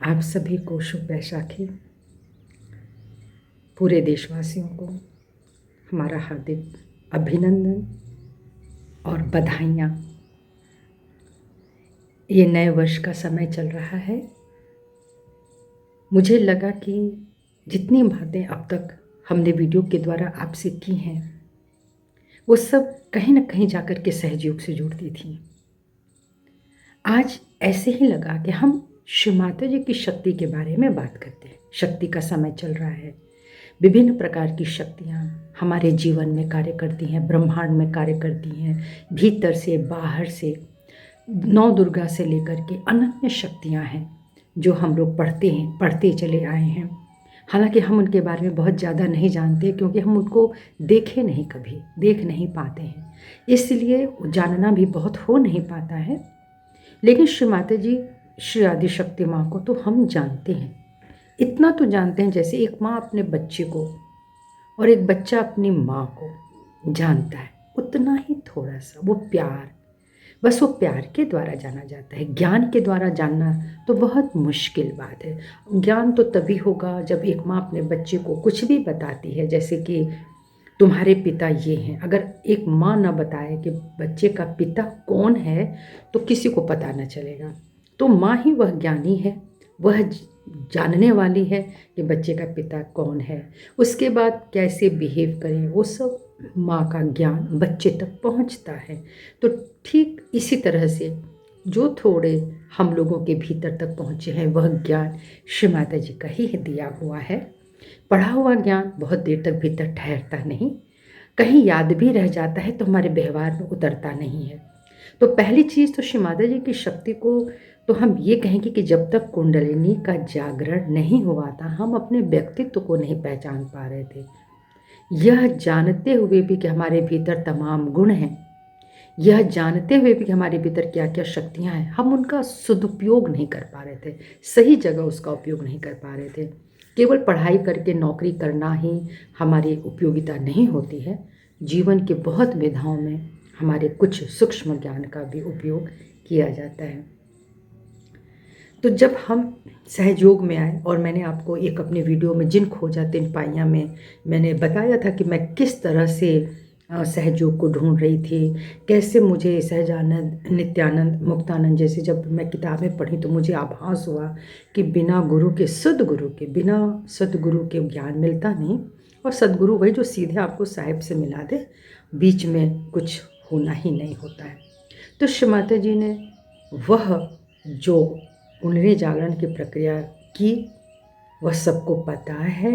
आप सभी को शुभ बैसाखी। पूरे देशवासियों को हमारा हार्दिक अभिनंदन और बधाइयाँ। ये नए वर्ष का समय चल रहा है। मुझे लगा कि जितनी बातें अब तक हमने वीडियो के द्वारा आपसे की हैं वो सब कहीं ना कहीं जाकर के सहयोग से जुड़ती थी। आज ऐसे ही लगा कि हम शिव माता जी की शक्ति के बारे में बात करते हैं। शक्ति का समय चल रहा है। विभिन्न प्रकार की शक्तियाँ हमारे जीवन में कार्य करती हैं, ब्रह्मांड में कार्य करती हैं, भीतर से बाहर से। नौ दुर्गा से लेकर के अनन्य शक्तियाँ हैं जो हम लोग पढ़ते चले आए हैं। हालांकि हम उनके बारे में बहुत ज़्यादा नहीं जानते क्योंकि हम उनको देखे नहीं, कभी देख नहीं पाते हैं, इसलिए जानना भी बहुत हो नहीं पाता है। लेकिन श्री माता जी, श्री आदिशक्ति माँ को तो हम जानते हैं। इतना तो जानते हैं जैसे एक माँ अपने बच्चे को और एक बच्चा अपनी माँ को जानता है, उतना ही थोड़ा सा वो प्यार, बस वो प्यार के द्वारा जाना जाता है। ज्ञान के द्वारा जानना तो बहुत मुश्किल बात है। ज्ञान तो तभी होगा जब एक माँ अपने बच्चे को कुछ भी बताती है, जैसे कि तुम्हारे पिता ये हैं। अगर एक माँ ना बताए कि बच्चे का पिता कौन है तो किसी को पता न चलेगा। तो माँ ही वह ज्ञानी है, वह जानने वाली है कि बच्चे का पिता कौन है। उसके बाद कैसे बिहेव करें, वो सब माँ का ज्ञान बच्चे तक पहुँचता है। तो ठीक इसी तरह से जो थोड़े हम लोगों के भीतर तक पहुँचे हैं वह ज्ञान श्री माता जी का ही दिया हुआ है। पढ़ा हुआ ज्ञान बहुत देर तक भीतर ठहरता नहीं, कहीं याद भी रह जाता है तो हमारे व्यवहार में उतरता नहीं है। तो पहली चीज़ तो श्री माता जी की शक्ति को तो हम ये कहेंगे कि जब तक कुंडलिनी का जागरण नहीं हुआ था हम अपने व्यक्तित्व को नहीं पहचान पा रहे थे। यह जानते हुए भी कि हमारे भीतर तमाम गुण हैं, यह जानते हुए भी कि हमारे भीतर क्या क्या शक्तियाँ हैं, हम उनका सदुपयोग नहीं कर पा रहे थे, सही जगह उसका उपयोग नहीं कर पा रहे थे। केवल पढ़ाई करके नौकरी करना ही हमारी उपयोगिता नहीं होती है। जीवन के बहुत विधाओं में हमारे कुछ सूक्ष्म ज्ञान का भी उपयोग किया जाता है। तो जब हम सहयोग में आए, और मैंने आपको एक अपने वीडियो में जिन खोजा तिन पाइयाँ में मैंने बताया था कि मैं किस तरह से सहयोग को ढूंढ रही थी, कैसे मुझे सहजानंद, नित्यानंद, मुक्तानंद जैसे जब मैं किताबें पढ़ी तो मुझे आभास हुआ कि बिना गुरु के, बिना सदगुरु के ज्ञान मिलता नहीं। और सदगुरु वही जो सीधे आपको साहिब से मिला दे, बीच में कुछ होना ही नहीं होता है। तो श्री माता जी ने वह जो उन्होंने जागरण की प्रक्रिया की, वह सबको पता है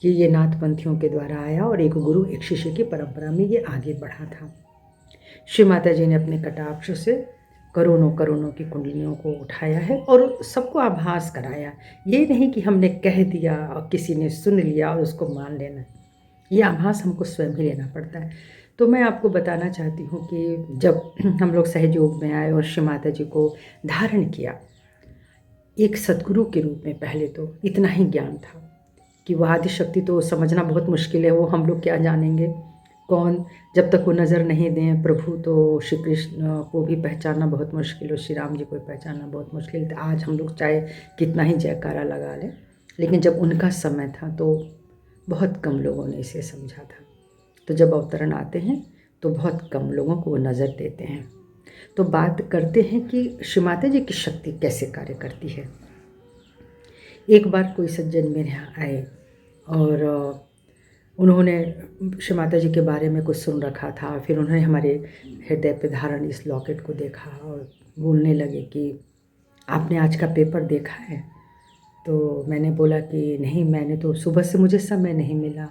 कि ये नाथपंथियों के द्वारा आया और एक गुरु एक शिष्य की परंपरा में ये आगे बढ़ा था। श्री माता जी ने अपने कटाक्ष से करोड़ों करोड़ों की कुंडलियों को उठाया है और सबको आभास कराया। ये नहीं कि हमने कह दिया और किसी ने सुन लिया और उसको मान लेना, ये आभास हमको स्वयं ही लेना पड़ता है। तो मैं आपको बताना चाहती हूँ कि जब हम लोग सहयोग में आए और श्री माता जी को धारण किया एक सद्गुरु के रूप में, पहले तो इतना ही ज्ञान था कि वह आदिशक्ति तो समझना बहुत मुश्किल है, वो हम लोग क्या जानेंगे कौन, जब तक वो नज़र नहीं दें प्रभु। तो श्री कृष्ण को भी पहचानना बहुत मुश्किल और श्री राम जी को पहचानना बहुत मुश्किल था। आज हम लोग चाहे कितना ही जयकारा लगा लें, लेकिन जब उनका समय था तो बहुत कम लोगों ने इसे समझा था। तो जब अवतरण आते हैं तो बहुत कम लोगों को वो नज़र देते हैं। तो बात करते हैं कि श्री माता जी की शक्ति कैसे कार्य करती है। एक बार कोई सज्जन मेरे यहाँ आए और उन्होंने श्री माता जी के बारे में कुछ सुन रखा था। फिर उन्होंने हमारे हृदय पे धारण इस लॉकेट को देखा और बोलने लगे कि आपने आज का पेपर देखा है। तो मैंने बोला कि नहीं, मैंने तो सुबह से मुझे समय नहीं मिला।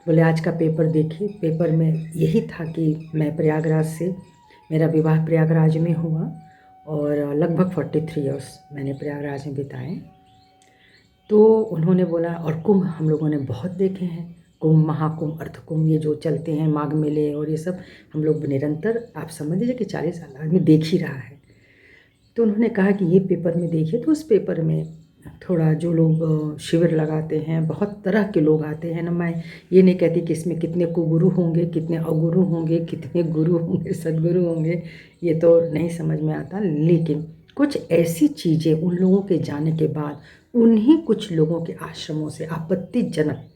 बोले आज का पेपर देखिए। पेपर में यही था कि मैं प्रयागराज से, मेरा विवाह प्रयागराज में हुआ और लगभग 43 ईयर्स मैंने प्रयागराज में बिताए। तो उन्होंने बोला, और कुंभ हम लोगों ने बहुत देखे हैं, कुंभ, महाकुंभ, अर्धकुंभ, ये जो चलते हैं माघ मेले और ये सब हम लोग निरंतर, आप समझ लीजिए कि 40 साल आदमी देख ही रहा है। तो उन्होंने कहा कि ये पेपर में देखिए। तो उस पेपर में थोड़ा जो लोग शिविर लगाते हैं, बहुत तरह के लोग आते हैं ना। मैं ये नहीं कहती कि इसमें कितने कुगुरु होंगे, कितने अगुरु होंगे, कितने गुरु होंगे, सदगुरु होंगे, ये तो नहीं समझ में आता। लेकिन कुछ ऐसी चीज़ें उन लोगों के जाने के बाद उन्हीं कुछ लोगों के आश्रमों से आपत्तिजनक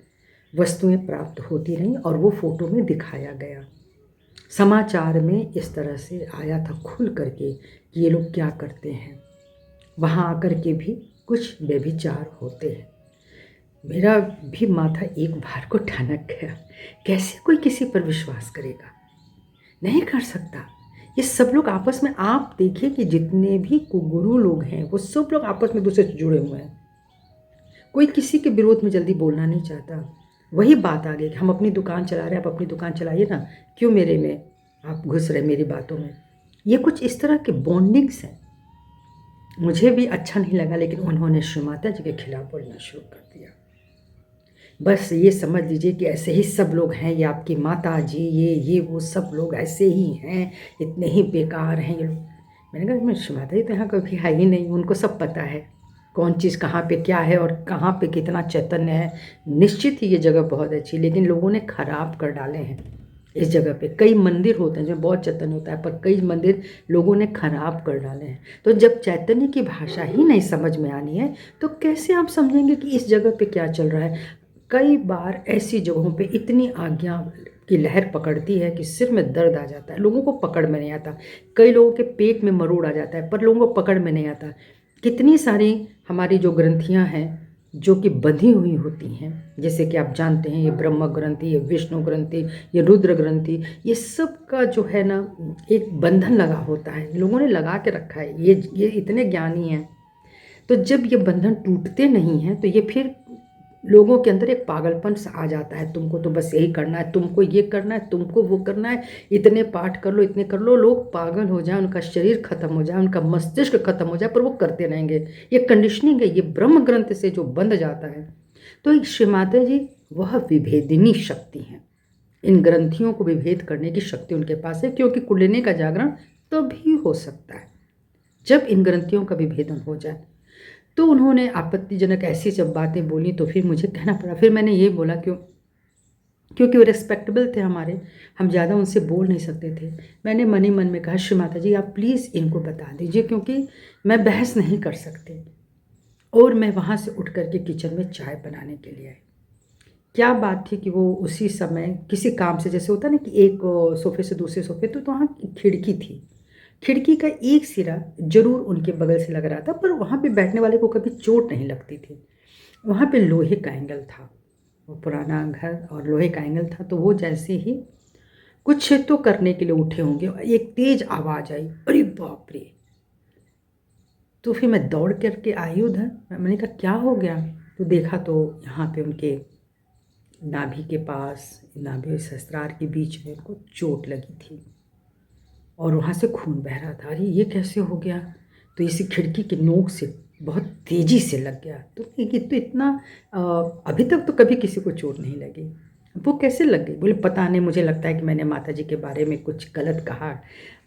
वस्तुएं प्राप्त होती रहीं और वो फ़ोटो में दिखाया गया। समाचार में इस तरह से आया था खुल करके कि ये लोग क्या करते हैं, वहाँ आकर के भी कुछ व्यभिचार होते हैं। मेरा भी माथा एक बार को ठनक गया। कैसे कोई किसी पर विश्वास करेगा? नहीं कर सकता। ये सब लोग आपस में, आप देखिए कि जितने भी कुगुरु लोग हैं वो सब लोग आपस में दूसरे से जुड़े हुए हैं। कोई किसी के विरोध में जल्दी बोलना नहीं चाहता। वही बात आ गई कि हम अपनी दुकान चला रहे हैं, आप अपनी दुकान चलाइए ना, क्यों मेरे में आप घुस रहे मेरी बातों में। ये कुछ इस तरह के बॉन्डिंग्स हैं। मुझे भी अच्छा नहीं लगा, लेकिन उन्होंने श्री माता जी के खिलाफ बोलना शुरू कर दिया। बस ये समझ लीजिए कि ऐसे ही सब लोग हैं, ये आपकी माता जी, ये वो सब लोग ऐसे ही हैं, इतने ही बेकार हैं ये लोग। मैंने कहा मैं श्री माता जी तो यहाँ कभी है ही नहीं, उनको सब पता है कौन चीज़ कहाँ पे क्या है और कहाँ पे कितना चैतन्य है। निश्चित ही ये जगह बहुत अच्छी, लेकिन लोगों ने खराब कर डाले हैं इस जगह पे। कई मंदिर होते हैं जो बहुत चैतन्य होता है, पर कई मंदिर लोगों ने खराब कर डाले हैं। तो जब चैतन्य की भाषा ही नहीं समझ में आनी है तो कैसे आप समझेंगे कि इस जगह पे क्या चल रहा है। कई बार ऐसी जगहों पे इतनी आज्ञा की लहर पकड़ती है कि सिर में दर्द आ जाता है, लोगों को पकड़ में नहीं आता। कई लोगों के पेट में मरोड़ आ जाता है, पर लोगों को पकड़ में नहीं आता। कितनी सारी हमारी जो ग्रंथियां हैं जो कि बंधी हुई होती हैं, जैसे कि आप जानते हैं ये ब्रह्म ग्रंथि, ये विष्णु ग्रंथि, ये रुद्र ग्रंथि, ये सब का जो है ना एक बंधन लगा होता है, लोगों ने लगा के रखा है। ये इतने ज्ञानी हैं। तो जब ये बंधन टूटते नहीं हैं तो ये फिर लोगों के अंदर एक पागलपन सा आ जाता है। तुमको तो बस यही करना है, तुमको ये करना है, तुमको वो करना है, इतने पाठ कर लो, इतने कर लो। लोग पागल हो जाए, उनका शरीर खत्म हो जाए, उनका मस्तिष्क खत्म हो जाए, पर वो करते रहेंगे। ये कंडीशनिंग है, ये ब्रह्म ग्रंथ से जो बंध जाता है। तो श्री माता जी वह विभेदिनी शक्ति हैं। इन ग्रंथियों को विभेद करने की शक्ति उनके पास है, क्योंकि कुंडलिनी का जागरण तभी हो सकता है जब इन ग्रंथियों का विभेदन हो जाए। तो उन्होंने आपत्तिजनक ऐसी जब बातें बोली तो फिर मुझे कहना पड़ा। फिर मैंने ये बोला क्योंकि वो रिस्पेक्टेबल थे हमारे, हम ज़्यादा उनसे बोल नहीं सकते थे। मैंने मन ही मन में कहा श्री माता जी आप प्लीज़ इनको बता दीजिए, क्योंकि मैं बहस नहीं कर सकती। और मैं वहाँ से उठ करके किचन में चाय बनाने के लिए आई। क्या बात थी कि वो उसी समय किसी काम से, जैसे होता ना कि एक सोफ़े से दूसरे सोफ़े, तो वहाँ खिड़की थी। खिड़की का एक सिरा जरूर उनके बगल से लग रहा था, पर वहाँ पे बैठने वाले को कभी चोट नहीं लगती थी। वहाँ पे लोहे का एंगल था, वो पुराना घर और लोहे का एंगल था। तो वो जैसे ही कुछ तो करने के लिए उठे होंगे, एक तेज आवाज़ आई, अरे बाप रे। तो फिर मैं दौड़ करके आई उधर। मैंने कहा क्या हो गया? तो देखा तो यहाँ पे उनके नाभि के पास, नाभि और सहस्त्रार के बीच में उनको चोट लगी थी और वहाँ से खून बह रहा था। अरे ये कैसे हो गया? तो इसी खिड़की के नोक से बहुत तेज़ी से लग गया। तो ये तो इतना अभी तक तो कभी किसी को चोट नहीं लगी, वो कैसे लग गई? बोले पता नहीं, मुझे लगता है कि मैंने माता जी के बारे में कुछ गलत कहा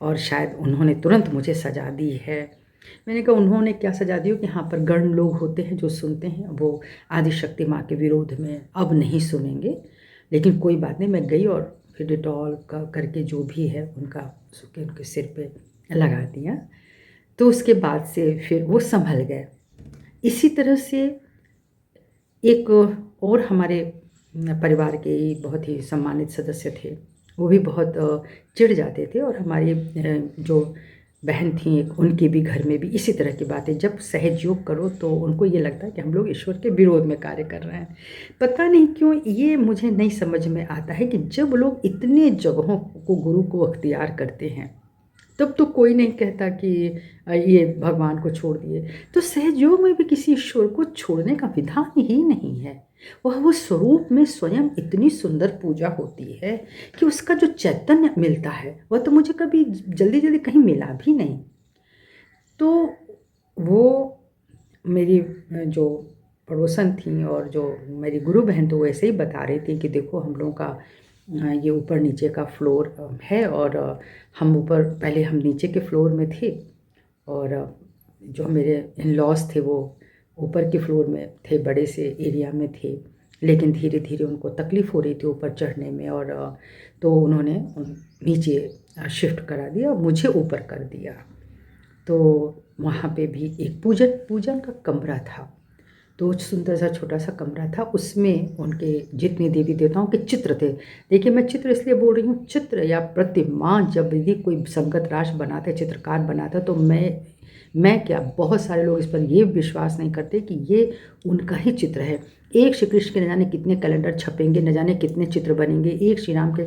और शायद उन्होंने तुरंत मुझे सजा दी है। मैंने कहा उन्होंने क्या सजा दी हो कि यहाँ पर गण लोग होते हैं जो सुनते हैं, वो आदिशक्ति माँ के विरोध में अब नहीं सुनेंगे। लेकिन कोई बात नहीं, मैं गई और फिर डिटॉल का करके जो भी है उनका उसके उनके सिर पे लगा दिया। तो उसके बाद से फिर वो संभल गए। इसी तरह से एक और हमारे परिवार के ही बहुत ही सम्मानित सदस्य थे, वो भी बहुत चिढ़ जाते थे। और हमारी जो बहन थी एक, उनके भी घर में भी इसी तरह की बातें, जब सहज योग करो तो उनको ये लगता है कि हम लोग ईश्वर के विरोध में कार्य कर रहे हैं। पता नहीं क्यों ये मुझे नहीं समझ में आता है कि जब लोग इतने जगहों को गुरु को अख्तियार करते हैं तब तो कोई नहीं कहता कि ये भगवान को छोड़ दिए। तो सहजयोग में भी किसी ईश्वर को छोड़ने का विधान ही नहीं है। वह वो स्वरूप में स्वयं इतनी सुंदर पूजा होती है कि उसका जो चैतन्य मिलता है वह तो मुझे कभी जल्दी जल्दी कहीं मिला भी नहीं। तो वो मेरी जो पड़ोसन थी और जो मेरी गुरु बहन, तो वैसे ही बता रही थी कि देखो हम लोगों का ये ऊपर नीचे का फ्लोर है और हम ऊपर, पहले हम नीचे के फ्लोर में थे और जो मेरे इन लॉज थे वो ऊपर के फ्लोर में थे, बड़े से एरिया में थे। लेकिन धीरे धीरे उनको तकलीफ़ हो रही थी ऊपर चढ़ने में और तो उन्होंने नीचे शिफ्ट करा दिया और मुझे ऊपर कर दिया। तो वहाँ पे भी एक पूजन पूजन का कमरा था। तो सुंदर सा छोटा सा कमरा था, उसमें उनके जितने देवी देवताओं के चित्र थे। देखिए, मैं चित्र इसलिए बोल रही हूँ, चित्र या प्रतिमा जब भी कोई संगत राश बनाता है, चित्रकार बनाता है, तो मैं क्या, बहुत सारे लोग इस पर ये विश्वास नहीं करते कि ये उनका ही चित्र है। एक श्री कृष्ण के न जाने कितने कैलेंडर छपेंगे, न जाने कितने चित्र बनेंगे, एक श्री राम के,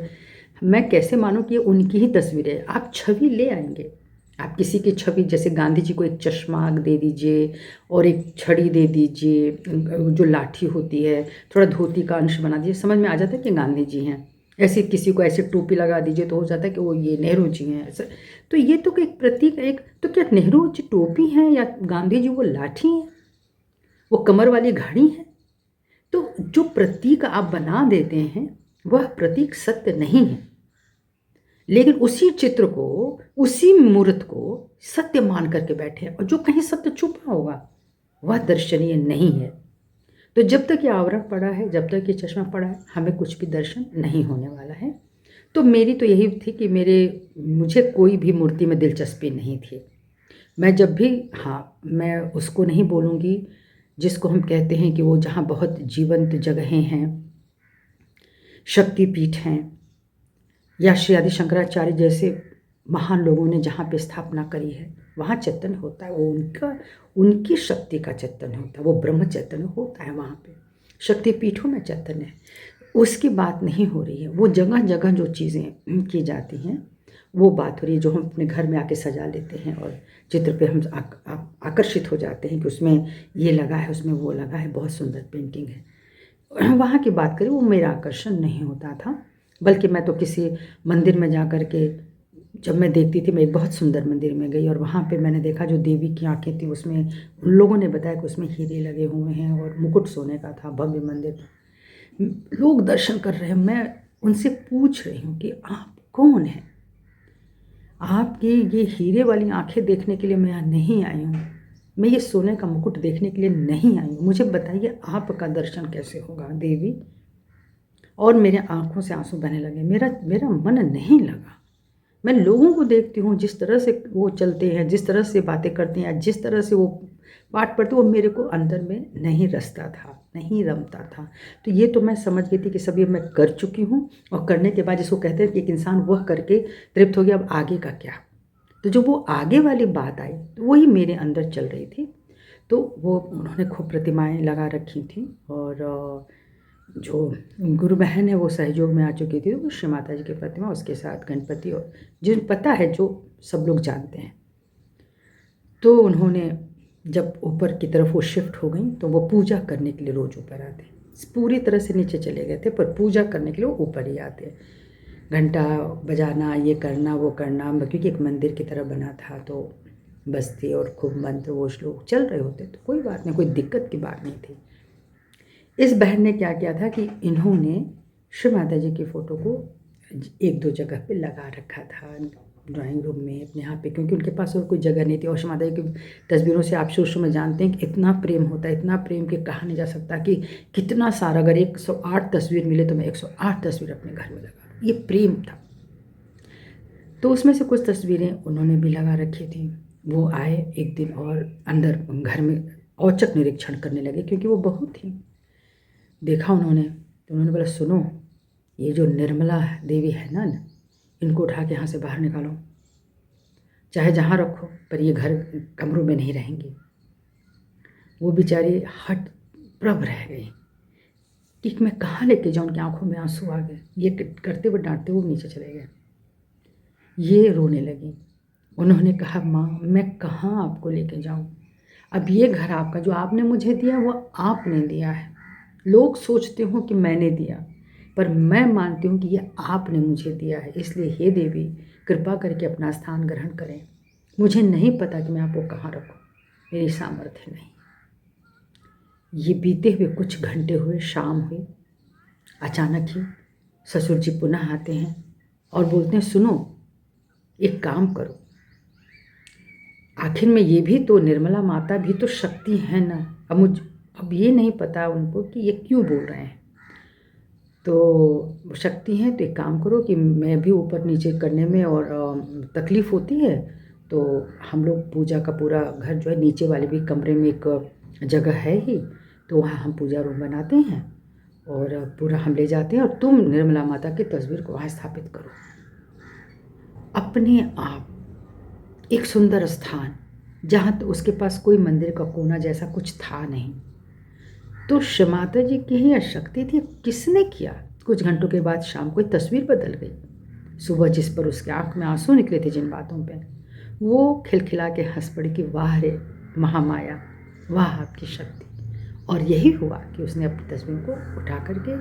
मैं कैसे मानूँ कि ये उनकी ही तस्वीर है। आप छवि ले आएंगे, आप किसी की छवि, जैसे गांधी जी को एक चश्मा दे दीजिए और एक छड़ी दे दीजिए, जो लाठी होती है, थोड़ा धोती का अंश बना दीजिए, समझ में आ जाता है कि गांधी जी हैं। ऐसे किसी को ऐसे टोपी लगा दीजिए तो हो जाता है कि वो ये नेहरू जी हैं ऐसे। तो ये तो एक प्रतीक, एक तो क्या नेहरू जी टोपी हैं या गांधी जी वो लाठी हैं, वो कमर वाली घड़ी है। तो जो प्रतीक आप बना देते हैं वह प्रतीक सत्य नहीं है, लेकिन उसी चित्र को, उसी मूर्त को सत्य मान करके बैठे हैं, और जो कहीं सत्य छुपा होगा वह दर्शनीय नहीं है। तो जब तक ये आवरण पड़ा है, जब तक ये चश्मा पड़ा है, हमें कुछ भी दर्शन नहीं होने वाला है। तो मेरी तो यही थी कि मुझे कोई भी मूर्ति में दिलचस्पी नहीं थी। मैं जब भी, हाँ, मैं उसको नहीं बोलूँगी जिसको हम कहते हैं कि वो जहाँ बहुत जीवंत जगहें हैं, शक्तिपीठ हैं, या श्री आदि शंकराचार्य जैसे महान लोगों ने जहाँ पे स्थापना करी है, वहाँ चैतन्य होता है, वो उनकी शक्ति का चैतन्य होता है, वो ब्रह्म चैतन्य होता है वहाँ पे। शक्तिपीठों में चैतन्य है, उसकी बात नहीं हो रही है। वो जगह जगह जो चीज़ें की जाती हैं वो बात हो रही है, जो हम अपने घर में आके सजा लेते हैं और चित्र पे हम आकर्षित हो जाते हैं कि उसमें ये लगा है, उसमें वो लगा है, बहुत सुंदर पेंटिंग है। वहाँ की बात करें, वो मेरा आकर्षण नहीं होता था। बल्कि मैं तो किसी मंदिर में जा कर के, जब मैं देखती थी, मैं एक बहुत सुंदर मंदिर में गई और वहाँ पे मैंने देखा जो देवी की आँखें थी, उसमें उन लोगों ने बताया कि उसमें हीरे लगे हुए हैं और मुकुट सोने का था, भव्य मंदिर था। लोग दर्शन कर रहे हैं, मैं उनसे पूछ रही हूँ कि आप कौन हैं? आपकी ये हीरे वाली आँखें देखने के लिए मैं यहाँ नहीं आई हूँ, मैं ये सोने का मुकुट देखने के लिए नहीं आई हूँ, मुझे बताइए आपका दर्शन कैसे होगा देवी? और मेरे आँखों से आंसू बहने लगे, मेरा मन नहीं लगा। मैं लोगों को देखती हूँ, जिस तरह से वो चलते हैं, जिस तरह से बातें करते हैं, जिस तरह से वो पाठ पढ़ते, वो मेरे को अंदर में नहीं रचता था, नहीं रमता था। तो ये तो मैं समझ गई थी कि सब ये मैं कर चुकी हूँ, और करने के बाद जिसको कहते हैं कि एक इंसान वह करके तृप्त हो गया, अब आगे का क्या? तो जो वो आगे वाली बात आई, तो वही मेरे अंदर चल रही थी। तो वो उन्होंने खूब प्रतिमाएँ लगा रखी थी, और जो गुरु बहन है वो सहयोग में आ चुकी थी, तो श्री माता जी की प्रतिमा, उसके साथ गणपति, और जिन पता है, जो सब लोग जानते हैं। तो उन्होंने जब ऊपर की तरफ वो शिफ्ट हो गई, तो वो पूजा करने के लिए रोज़ ऊपर आते, पूरी तरह से नीचे चले गए थे, पर पूजा करने के लिए वो ऊपर ही आते। घंटा बजाना, ये करना, वो करना, क्योंकि एक मंदिर की तरह बना था, तो बस्ती और खूब मंत्र वो श्लोक चल रहे होते, तो कोई बात नहीं, कोई दिक्कत की बात नहीं थी। इस बहन ने क्या किया था कि इन्होंने श्री माता जी की फ़ोटो को एक दो जगह पे लगा रखा था, ड्राइंग रूम में अपने यहाँ पे, क्योंकि उनके पास और कोई जगह नहीं थी। और श्री माता जी की तस्वीरों से आप शुरू में जानते हैं कि इतना प्रेम होता है, इतना प्रेम कि कहा नहीं जा सकता कि कितना सारा, अगर 108 तस्वीर मिले तो मैं 108 तस्वीर अपने घर में लगा, ये प्रेम था। तो उसमें से कुछ तस्वीरें उन्होंने भी लगा रखी थी। वो आए एक दिन और अंदर घर में औचक निरीक्षण करने लगे, क्योंकि वो बहू थी। देखा उन्होंने, तो उन्होंने बोला, सुनो, ये जो निर्मला देवी है ना, इनको उठा के यहाँ से बाहर निकालो, चाहे जहाँ रखो, पर ये घर कमरों में नहीं रहेंगी। वो बेचारी हट प्रभ रह गई कि मैं कहाँ लेके जाऊँ, उनकी आंखों में आंसू आ गए। ये करते हुए डांटते हुए नीचे चले गए। ये रोने लगी। उन्होंने कहा, माँ, मैं कहाँ आपको लेके जाऊँ? अब ये घर आपका, जो आपने मुझे दिया वो आपने दिया है। लोग सोचते हो कि मैंने दिया, पर मैं मानती हूँ कि ये आपने मुझे दिया है। इसलिए हे देवी, कृपा करके अपना स्थान ग्रहण करें। मुझे नहीं पता कि मैं आपको कहाँ रखूँ, मेरी सामर्थ्य नहीं। ये बीते हुए कुछ घंटे हुए, शाम हुई। अचानक ही ससुर जी पुनः आते हैं और बोलते हैं, सुनो, एक काम करो, आखिर में ये भी तो, निर्मला माता भी तो शक्ति है ना। अब ये नहीं पता उनको कि ये क्यों बोल रहे हैं। तो शक्ति है, तो एक काम करो कि मैं भी ऊपर नीचे करने में और तकलीफ़ होती है, तो हम लोग पूजा का पूरा घर जो है, नीचे वाले भी कमरे में एक जगह है ही, तो वहाँ हम पूजा रूम बनाते हैं और पूरा हम ले जाते हैं और तुम निर्मला माता की तस्वीर को वहाँ स्थापित करो। अपने आप एक सुंदर स्थान, जहाँ तो उसके पास कोई मंदिर का कोना जैसा कुछ था नहीं, तो शिव माता जी की ही शक्ति थी। किसने किया? कुछ घंटों के बाद शाम को तस्वीर बदल गई। सुबह जिस पर उसके आंख में आंसू निकले थे जिन बातों पे, वो खिलखिला के हंस पड़ी कि वाह रे महामाया, वाह आपकी शक्ति। और यही हुआ कि उसने अपनी तस्वीर को उठा करके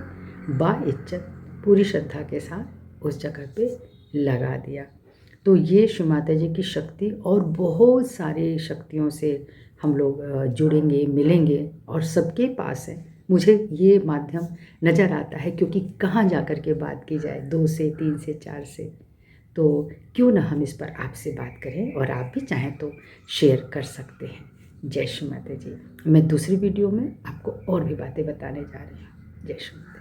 बाइज्जत पूरी श्रद्धा के साथ उस जगह पे लगा दिया। तो ये शिव माता जी की शक्ति, और बहुत सारी शक्तियों से हम लोग जुड़ेंगे, मिलेंगे, और सबके पास है। मुझे ये माध्यम नज़र आता है, क्योंकि कहाँ जा कर के बात की जाए 2 से 3 से 4 से, तो क्यों ना हम इस पर आपसे बात करें, और आप भी चाहें तो शेयर कर सकते हैं। जय श्री माता जी। मैं दूसरी वीडियो में आपको और भी बातें बताने जा रही हूँ। जय श्री माता।